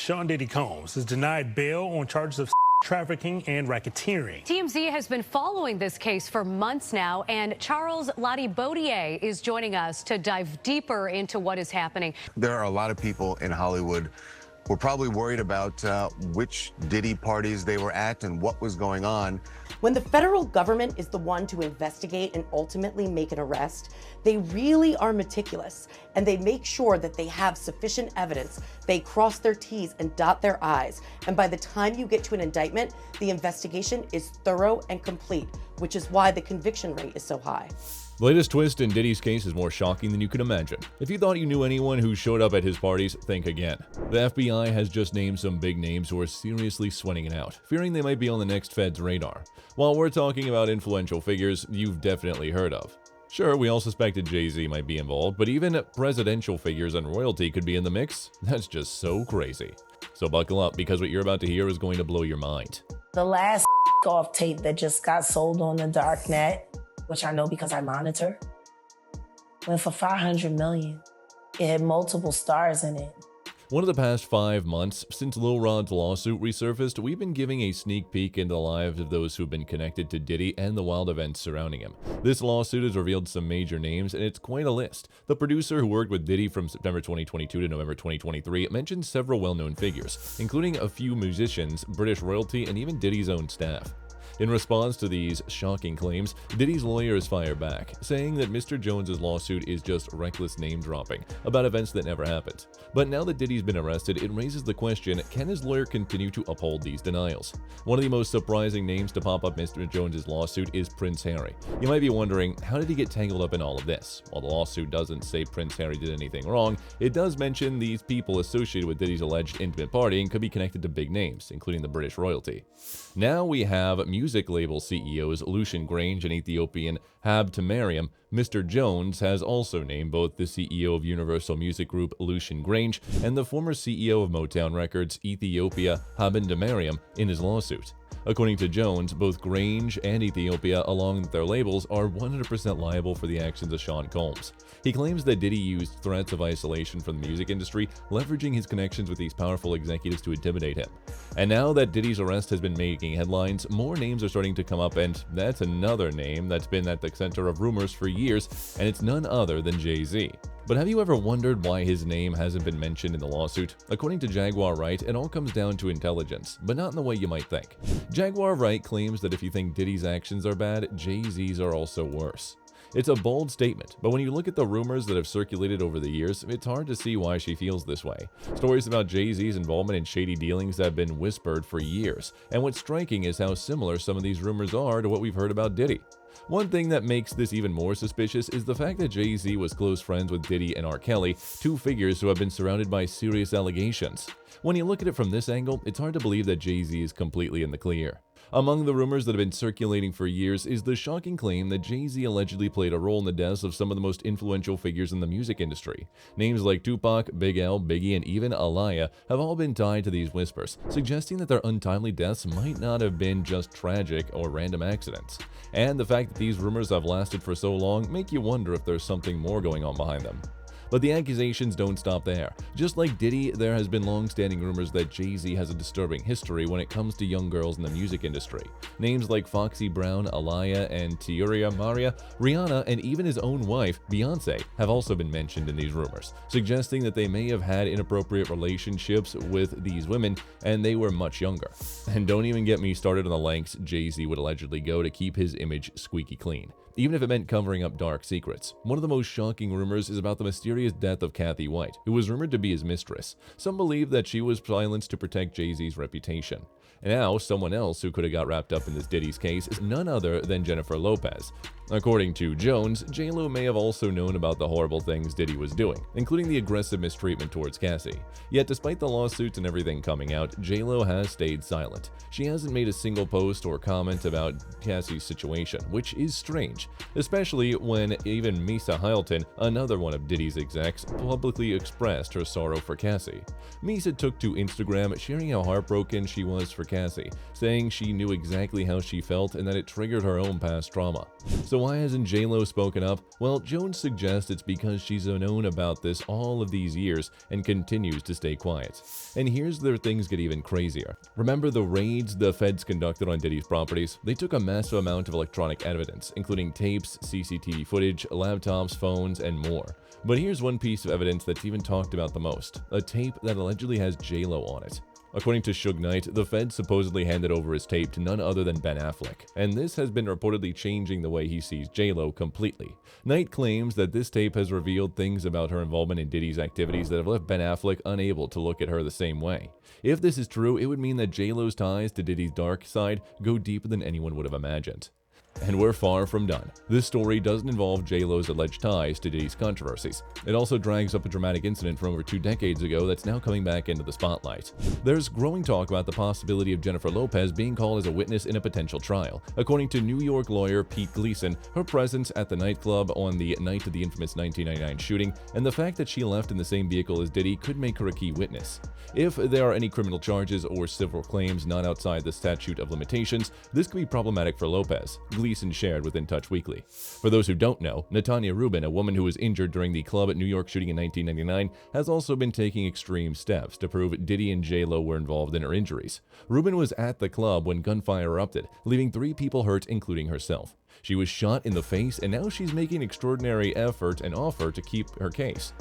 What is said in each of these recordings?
Sean Diddy Combs is denied bail on charges of trafficking and racketeering. TMZ has been following this case for months now, and Charles Latibaudier is joining us to dive deeper into what is happening. There are a lot of people in Hollywood who are probably worried about which Diddy parties they were at and what was going on. When the federal government is the one to investigate and ultimately make an arrest, they really are meticulous, and they make sure that they have sufficient evidence. They cross their T's and dot their I's, and by the time you get to an indictment, the investigation is thorough and complete, which is why the conviction rate is so high. The latest twist in Diddy's case is more shocking than you could imagine. If you thought you knew anyone who showed up at his parties, think again. The FBI has just named some big names who are seriously sweating it out, fearing they might be on the next Fed's radar. While we're talking about influential figures you've definitely heard of. Sure, we all suspected Jay-Z might be involved, but even presidential figures and royalty could be in the mix? That's just so crazy. So buckle up, because what you're about to hear is going to blow your mind. The last off tape that just got sold on the dark net, which I know because I monitor, went for $500 million. It had multiple stars in it. One of the past 5 months, since Lil Rod's lawsuit resurfaced, we've been giving a sneak peek into the lives of those who've been connected to Diddy and the wild events surrounding him. This lawsuit has revealed some major names, and it's quite a list. The producer who worked with Diddy from September 2022 to November 2023 mentioned several well-known figures, including a few musicians, British royalty, and even Diddy's own staff. In response to these shocking claims, Diddy's lawyers fired back, saying that Mr. Jones' lawsuit is just reckless name-dropping about events that never happened. But now that Diddy's been arrested, it raises the question, can his lawyer continue to uphold these denials? One of the most surprising names to pop up Mr. Jones' lawsuit is Prince Harry. You might be wondering, how did he get tangled up in all of this? While the lawsuit doesn't say Prince Harry did anything wrong, it does mention these people associated with Diddy's alleged intimate partying could be connected to big names, including the British royalty. Now we have music label CEOs Lucian Grange and Ethiopian Hab Tamariam. Mr. Jones has also named both the CEO of Universal Music Group, Lucian Grange, and the former CEO of Motown Records, Ethiopia Haben Tamariam, in his lawsuit. According to Jones, both Grange and Ethiopia, along with their labels, are 100% liable for the actions of Sean Combs. He claims that Diddy used threats of isolation from the music industry, leveraging his connections with these powerful executives to intimidate him. And now that Diddy's arrest has been making headlines, more names are starting to come up, and that's another name that's been at the center of rumors for years, and it's none other than Jay-Z. But have you ever wondered why his name hasn't been mentioned in the lawsuit? According to Jaguar Wright, it all comes down to intelligence, but not in the way you might think. Jaguar Wright claims that if you think Diddy's actions are bad, Jay-Z's are also worse. It's a bold statement, but when you look at the rumors that have circulated over the years, it's hard to see why she feels this way. Stories about Jay-Z's involvement in shady dealings have been whispered for years, and what's striking is how similar some of these rumors are to what we've heard about Diddy. One thing that makes this even more suspicious is the fact that Jay-Z was close friends with Diddy and R. Kelly, two figures who have been surrounded by serious allegations. When you look at it from this angle, it's hard to believe that Jay-Z is completely in the clear. Among the rumors that have been circulating for years is the shocking claim that Jay-Z allegedly played a role in the deaths of some of the most influential figures in the music industry. Names like Tupac, Big L, Biggie, and even Aaliyah have all been tied to these whispers, suggesting that their untimely deaths might not have been just tragic or random accidents. And the fact that these rumors have lasted for so long make you wonder if there's something more going on behind them. But the accusations don't stop there. Just like Diddy, there has been long-standing rumors that Jay-Z has a disturbing history when it comes to young girls in the music industry. Names like Foxy Brown, Aaliyah, and Tiuria Maria, Rihanna, and even his own wife, Beyonce, have also been mentioned in these rumors, suggesting that they may have had inappropriate relationships with these women, and they were much younger. And don't even get me started on the lengths Jay-Z would allegedly go to keep his image squeaky clean, even if it meant covering up dark secrets. One of the most shocking rumors is about the mysterious death of Kathy White, who was rumored to be his mistress. Some believe that she was silenced to protect Jay-Z's reputation. And now, someone else who could have got wrapped up in this Diddy's case is none other than Jennifer Lopez. According to Jones, J-Lo may have also known about the horrible things Diddy was doing, including the aggressive mistreatment towards Cassie. Yet despite the lawsuits and everything coming out, J-Lo has stayed silent. She hasn't made a single post or comment about Cassie's situation, which is strange, much, especially when even Misa Hylton, another one of Diddy's execs, publicly expressed her sorrow for Cassie. Misa took to Instagram sharing how heartbroken she was for Cassie, saying she knew exactly how she felt and that it triggered her own past trauma. So why hasn't J-Lo spoken up? Well, Jones suggests it's because she's known about this all of these years and continues to stay quiet. And here's where things get even crazier. Remember the raids the feds conducted on Diddy's properties? They took a massive amount of electronic evidence, including tapes, CCTV footage, laptops, phones, and more. But here's one piece of evidence that's even talked about the most, a tape that allegedly has J-Lo on it. According to Suge Knight, the Fed supposedly handed over his tape to none other than Ben Affleck, and this has been reportedly changing the way he sees J-Lo completely. Knight claims that this tape has revealed things about her involvement in Diddy's activities that have left Ben Affleck unable to look at her the same way. If this is true, it would mean that J-Lo's ties to Diddy's dark side go deeper than anyone would have imagined. And we're far from done. This story doesn't involve J-Lo's alleged ties to Diddy's controversies. It also drags up a dramatic incident from over 2 decades ago that's now coming back into the spotlight. There's growing talk about the possibility of Jennifer Lopez being called as a witness in a potential trial. According to New York lawyer Pete Gleason, her presence at the nightclub on the night of the infamous 1999 shooting and the fact that she left in the same vehicle as Diddy could make her a key witness. If there are any criminal charges or civil claims not outside the statute of limitations, this could be problematic for Lopez. Gleason shared with In Touch Weekly. For those who don't know, Natanya Rubin, a woman who was injured during the club at New York shooting in 1999, has also been taking extreme steps to prove Diddy and J-Lo were involved in her injuries. Rubin was at the club when gunfire erupted, leaving 3 people hurt, including herself. She was shot in the face, and now she's making an extraordinary effort and offer to keep her case.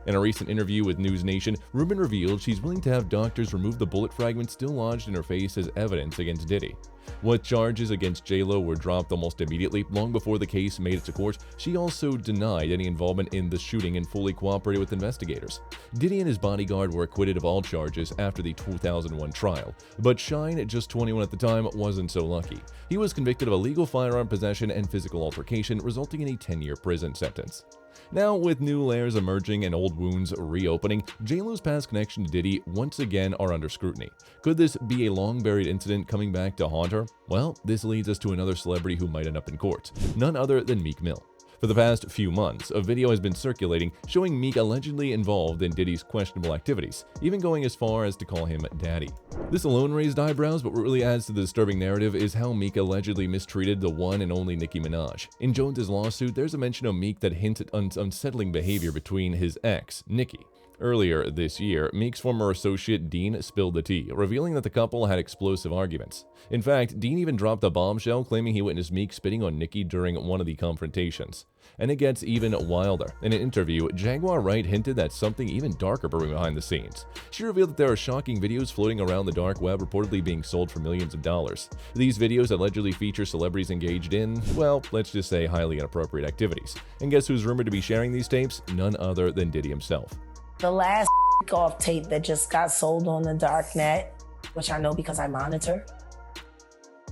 In a recent interview with News Nation, Rubin revealed she's willing to have doctors remove the bullet fragment still lodged in her face as evidence against Diddy. What charges against J-Lo were dropped almost immediately, long before the case made it to court, she also denied any involvement in the shooting and fully cooperated with investigators. Diddy and his bodyguard were acquitted of all charges after the 2001 trial, but Shine, just 21 at the time, wasn't so lucky. He was convicted of illegal firearm possession and physical altercation, resulting in a 10-year prison sentence. Now, with new layers emerging and old wounds reopening, J-Lo's past connection to Diddy once again are under scrutiny. Could this be a long-buried incident coming back to haunt her? Well, this leads us to another celebrity who might end up in court, none other than Meek Mill. For the past few months, a video has been circulating showing Meek allegedly involved in Diddy's questionable activities, even going as far as to call him daddy. This alone raised eyebrows, but what really adds to the disturbing narrative is how Meek allegedly mistreated the one and only Nicki Minaj. In Jones's lawsuit, there's a mention of Meek that hinted at unsettling behavior between his ex, Nicki. Earlier this year, Meek's former associate Dean spilled the tea, revealing that the couple had explosive arguments. In fact, Dean even dropped a bombshell claiming he witnessed Meek spitting on Nicki during one of the confrontations. And it gets even wilder. In an interview, Jaguar Wright hinted that something even darker brewing behind the scenes. She revealed that there are shocking videos floating around the dark web reportedly being sold for millions of dollars. These videos allegedly feature celebrities engaged in, well, let's just say highly inappropriate activities. And guess who's rumored to be sharing these tapes? None other than Diddy himself. The last Freakoff tape that just got sold on the dark net, which I know because I monitor,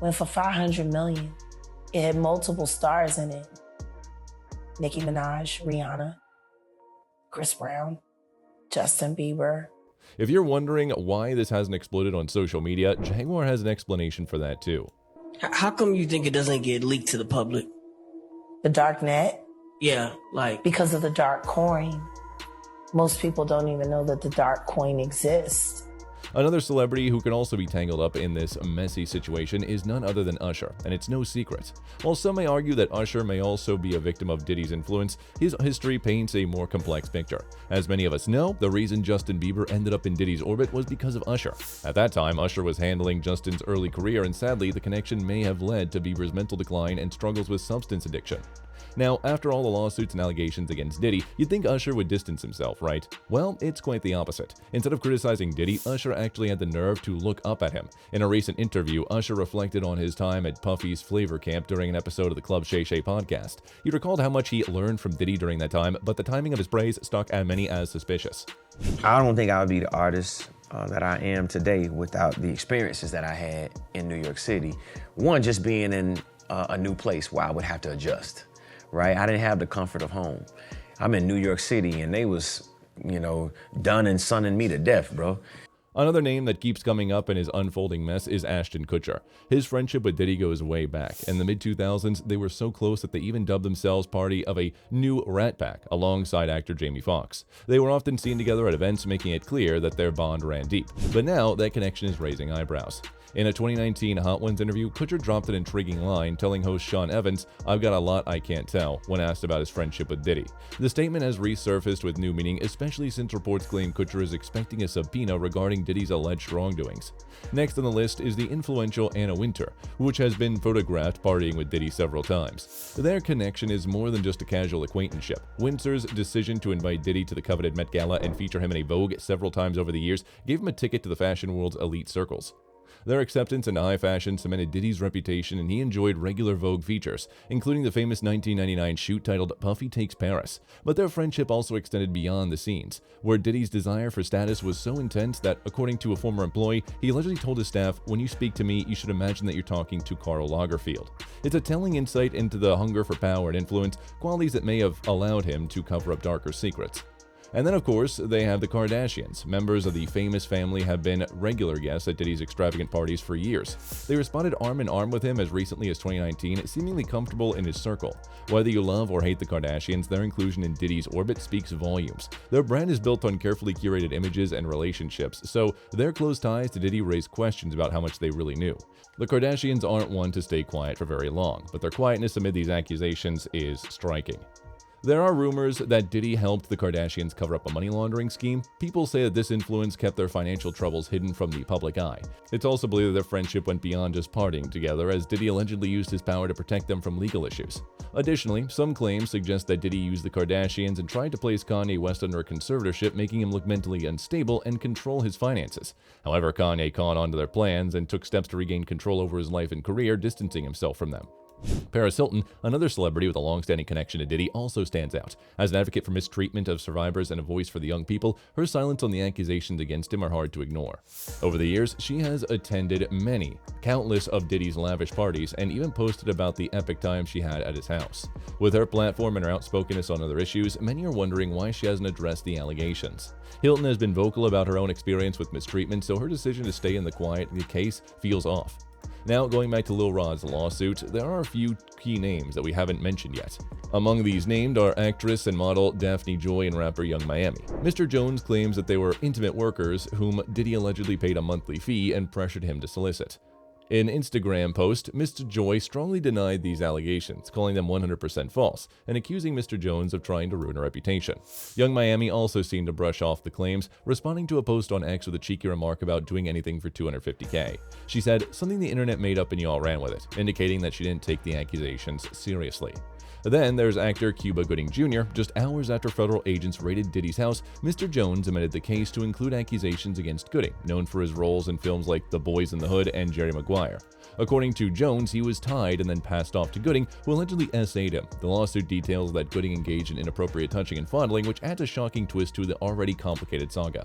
went for $500 million. It had multiple stars in it. Nicki Minaj, Rihanna, Chris Brown, Justin Bieber. If you're wondering why this hasn't exploded on social media, Jaguar has an explanation for that too. How come you think it doesn't get leaked to the public? The dark net? Yeah, like... Because of the dark coin. Most people don't even know that the dark coin exists. Another celebrity who can also be tangled up in this messy situation is none other than Usher, and it's no secret. While some may argue that Usher may also be a victim of Diddy's influence, his history paints a more complex picture. As many of us know, the reason Justin Bieber ended up in Diddy's orbit was because of Usher. At that time, Usher was handling Justin's early career, and sadly, the connection may have led to Bieber's mental decline and struggles with substance addiction. Now, after all the lawsuits and allegations against Diddy, you'd think Usher would distance himself, right? Well, it's quite the opposite. Instead of criticizing Diddy, Usher actually had the nerve to look up at him. In a recent interview, Usher reflected on his time at Puffy's Flavor Camp during an episode of the Club Shay Shay podcast. He recalled how much he learned from Diddy during that time, but the timing of his praise struck at many as suspicious. I don't think I would be the artist that I am today without the experiences that I had in New York City. One, just being in a new place where I would have to adjust. Right? I didn't have the comfort of home. I'm in New York City and they was, done and sunning me to death, bro. Another name that keeps coming up in his unfolding mess is Ashton Kutcher. His friendship with Diddy goes way back. In the mid-2000s, they were so close that they even dubbed themselves party of a new Rat Pack alongside actor Jamie Foxx. They were often seen together at events, making it clear that their bond ran deep. But now, that connection is raising eyebrows. In a 2019 Hot Ones interview, Kutcher dropped an intriguing line telling host Sean Evans, "I've got a lot I can't tell," when asked about his friendship with Diddy. The statement has resurfaced with new meaning, especially since reports claim Kutcher is expecting a subpoena regarding Diddy's alleged wrongdoings. Next on the list is the influential Anna Wintour, which has been photographed partying with Diddy several times. Their connection is more than just a casual acquaintanceship. Wintour's decision to invite Diddy to the coveted Met Gala and feature him in a Vogue several times over the years gave him a ticket to the fashion world's elite circles. Their acceptance into high fashion cemented Diddy's reputation, and he enjoyed regular Vogue features, including the famous 1999 shoot titled Puffy Takes Paris. But their friendship also extended beyond the scenes, where Diddy's desire for status was so intense that, according to a former employee, he allegedly told his staff, "When you speak to me, you should imagine that you're talking to Karl Lagerfeld." It's a telling insight into the hunger for power and influence, qualities that may have allowed him to cover up darker secrets. And then, of course, they have the Kardashians. Members of the famous family have been regular guests at Diddy's extravagant parties for years. They were spotted arm in arm with him as recently as 2019, seemingly comfortable in his circle. Whether you love or hate the Kardashians, their inclusion in Diddy's orbit speaks volumes. Their brand is built on carefully curated images and relationships, so their close ties to Diddy raise questions about how much they really knew. The Kardashians aren't one to stay quiet for very long, but their quietness amid these accusations is striking. There are rumors that Diddy helped the Kardashians cover up a money laundering scheme. People say that this influence kept their financial troubles hidden from the public eye. It's also believed that their friendship went beyond just partying together, as Diddy allegedly used his power to protect them from legal issues. Additionally, some claims suggest that Diddy used the Kardashians and tried to place Kanye West under a conservatorship, making him look mentally unstable and control his finances. However, Kanye caught on to their plans and took steps to regain control over his life and career, distancing himself from them. Paris Hilton, another celebrity with a long-standing connection to Diddy, also stands out. As an advocate for mistreatment of survivors and a voice for the young people, her silence on the accusations against him are hard to ignore. Over the years, she has attended countless of Diddy's lavish parties, and even posted about the epic time she had at his house. With her platform and her outspokenness on other issues, many are wondering why she hasn't addressed the allegations. Hilton has been vocal about her own experience with mistreatment, so her decision to stay in the case feels off. Now, going back to Lil Rod's lawsuit, there are a few key names that we haven't mentioned yet. Among these named are actress and model Daphne Joy and rapper Young Miami. Mr. Jones claims that they were intimate workers whom Diddy allegedly paid a monthly fee and pressured him to solicit. In an Instagram post, Mr. Joy strongly denied these allegations, calling them 100% false, and accusing Mr. Jones of trying to ruin her reputation. Young Miami also seemed to brush off the claims, responding to a post on X with a cheeky remark about doing anything for $250K. She said, "Something the internet made up and you all ran with it," indicating that she didn't take the accusations seriously. Then there's actor Cuba Gooding Jr. Just hours after federal agents raided Diddy's house, Mr. Jones amended the case to include accusations against Gooding, known for his roles in films like The Boys in the Hood and Jerry Maguire. According to Jones, he was tied and then passed off to Gooding, who allegedly essayed him. The lawsuit details that Gooding engaged in inappropriate touching and fondling, which adds a shocking twist to the already complicated saga.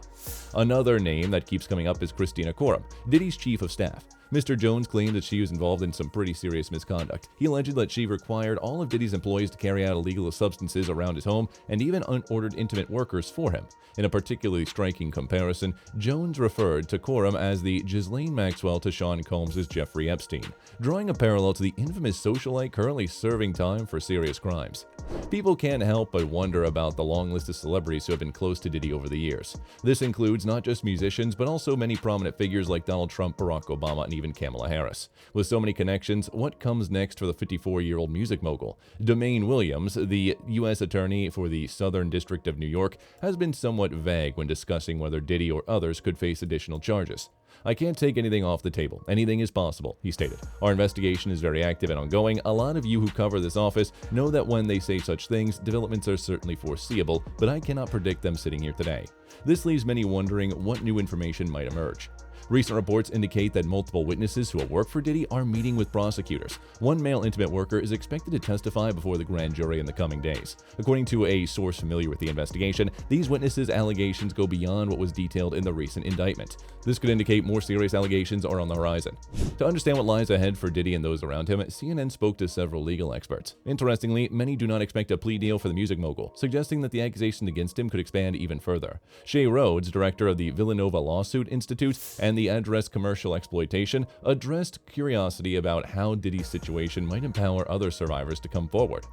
Another name that keeps coming up is Christina Coram, Diddy's chief of staff. Mr. Jones claimed that she was involved in some pretty serious misconduct. He alleged that she required all of Diddy's employees to carry out illegal substances around his home and even unordered intimate workers for him. In a particularly striking comparison, Jones referred to Coram as the Ghislaine Maxwell to Sean Combs' Jeffrey Epstein, drawing a parallel to the infamous socialite currently serving time for serious crimes. People can't help but wonder about the long list of celebrities who have been close to Diddy over the years. This includes not just musicians, but also many prominent figures like Donald Trump, Barack Obama, and even Kamala Harris. With so many connections, what comes next for the 54-year-old music mogul? Domaine Williams, the U.S. Attorney for the Southern District of New York, has been somewhat vague when discussing whether Diddy or others could face additional charges. "I can't take anything off the table. Anything is possible," he stated. "Our investigation is very active and ongoing. A lot of you who cover this office know that when they say such things, developments are certainly foreseeable, but I cannot predict them sitting here today." This leaves many wondering what new information might emerge. Recent reports indicate that multiple witnesses who work for Diddy are meeting with prosecutors. One male intimate worker is expected to testify before the grand jury in the coming days. According to a source familiar with the investigation, these witnesses' allegations go beyond what was detailed in the recent indictment. This could indicate more serious allegations are on the horizon. To understand what lies ahead for Diddy and those around him, CNN spoke to several legal experts. Interestingly, many do not expect a plea deal for the music mogul, suggesting that the accusations against him could expand even further. Shay Rhodes, director of the Villanova Lawsuit Institute and the Address Commercial Exploitation, addressed curiosity about how Diddy's situation might empower other survivors to come forward.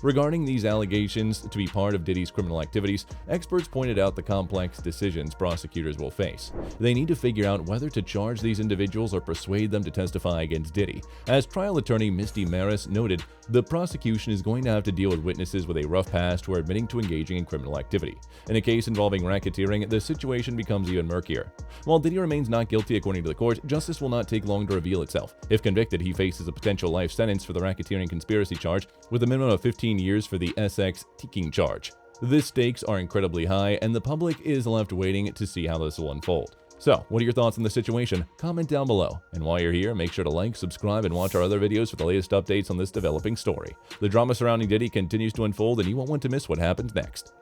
Regarding these allegations to be part of Diddy's criminal activities, experts pointed out the complex decisions prosecutors will face. They need to figure out whether to charge these individuals or persuade them to testify against Diddy. As trial attorney Misty Maris noted, the prosecution is going to have to deal with witnesses with a rough past who are admitting to engaging in criminal activity. In a case involving racketeering, the situation becomes even murkier. While Diddy remains not guilty according to the court, justice will not take long to reveal itself. If convicted, he faces a potential life sentence for the racketeering conspiracy charge, with a minimum of 15 years for the SX ticking charge. The stakes are incredibly high, and the public is left waiting to see how this will unfold. So, what are your thoughts on the situation? Comment down below. And while you're here, make sure to like, subscribe, and watch our other videos for the latest updates on this developing story. The drama surrounding Diddy continues to unfold, and you won't want to miss what happens next.